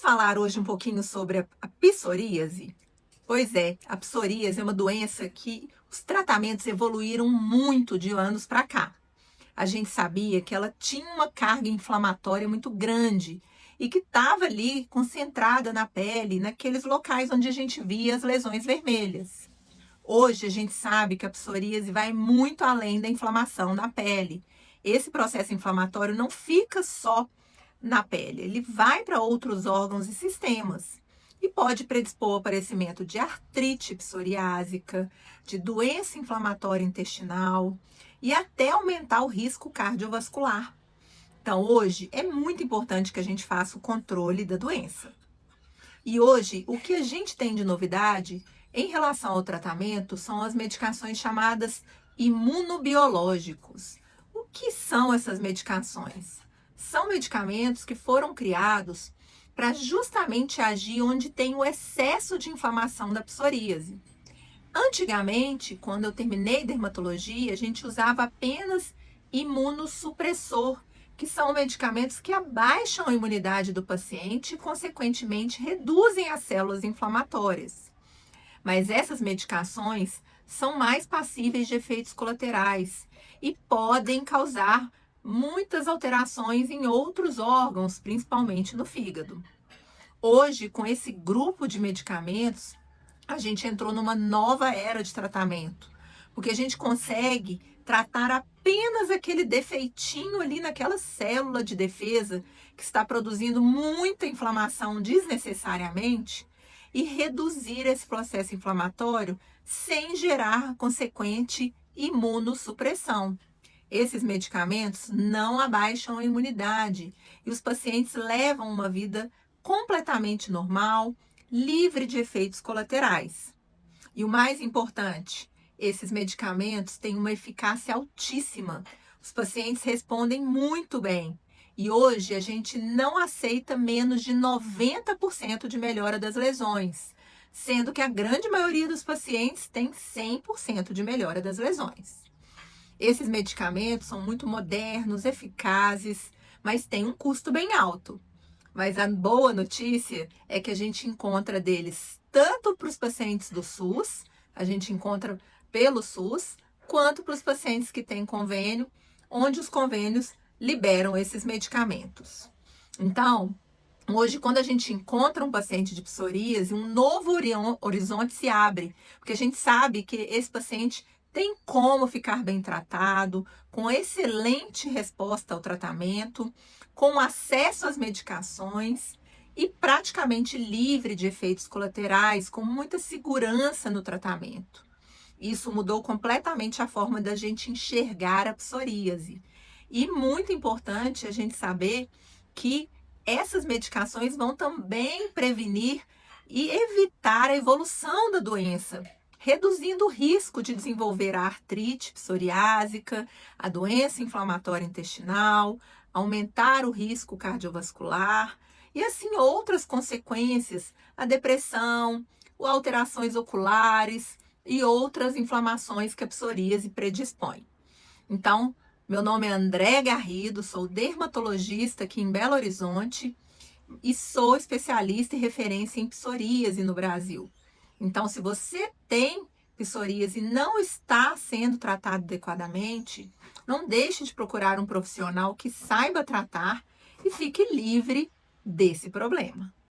falar hoje um pouquinho sobre a psoríase? Pois é, a psoríase é uma doença que os tratamentos evoluíram muito de anos para cá. A gente sabia que ela tinha uma carga inflamatória muito grande e que estava ali concentrada na pele, naqueles locais onde a gente via as lesões vermelhas. Hoje a gente sabe que a psoríase vai muito além da inflamação na pele. Esse processo inflamatório não fica só na pele, ele vai para outros órgãos e sistemas e pode predispor ao aparecimento de artrite psoriásica, de doença inflamatória intestinal e até aumentar o risco cardiovascular. Então, hoje é muito importante que a gente faça o controle da doença. E hoje, o que a gente tem de novidade em relação ao tratamento são as medicações chamadas imunobiológicos. O que são essas medicações? São medicamentos que foram criados para justamente agir onde tem o excesso de inflamação da psoríase. Antigamente, quando eu terminei dermatologia, a gente usava apenas imunossupressor, que são medicamentos que abaixam a imunidade do paciente e, consequentemente, reduzem as células inflamatórias. Mas essas medicações são mais passíveis de efeitos colaterais e podem causar muitas alterações em outros órgãos, principalmente no fígado. Hoje, com esse grupo de medicamentos, a gente entrou numa nova era de tratamento, porque a gente consegue tratar apenas aquele defeitinho ali naquela célula de defesa que está produzindo muita inflamação desnecessariamente e reduzir esse processo inflamatório sem gerar consequente imunossupressão. Esses medicamentos não abaixam a imunidade e os pacientes levam uma vida completamente normal, livre de efeitos colaterais. E o mais importante, esses medicamentos têm uma eficácia altíssima. Os pacientes respondem muito bem. E hoje a gente não aceita menos de 90% de melhora das lesões, sendo que a grande maioria dos pacientes tem 100% de melhora das lesões. Esses medicamentos são muito modernos, eficazes, mas têm um custo bem alto. Mas a boa notícia é que a gente encontra deles tanto para os pacientes do SUS, a gente encontra pelo SUS, quanto para os pacientes que têm convênio, onde os convênios liberam esses medicamentos. Então, hoje, quando a gente encontra um paciente de psoríase, um novo horizonte se abre, porque a gente sabe que esse paciente tem como ficar bem tratado, com excelente resposta ao tratamento, com acesso às medicações e praticamente livre de efeitos colaterais, com muita segurança no tratamento. Isso mudou completamente a forma da gente enxergar a psoríase. E muito importante a gente saber que essas medicações vão também prevenir e evitar a evolução da doença, reduzindo o risco de desenvolver a artrite psoriásica, a doença inflamatória intestinal, aumentar o risco cardiovascular e assim outras consequências, a depressão, alterações oculares e outras inflamações que a psoríase predispõe. Então, meu nome é André Garrido, sou dermatologista aqui em Belo Horizonte e sou especialista e referência em psoríase no Brasil. Então, se você tem psoríase e não está sendo tratado adequadamente, não deixe de procurar um profissional que saiba tratar e fique livre desse problema.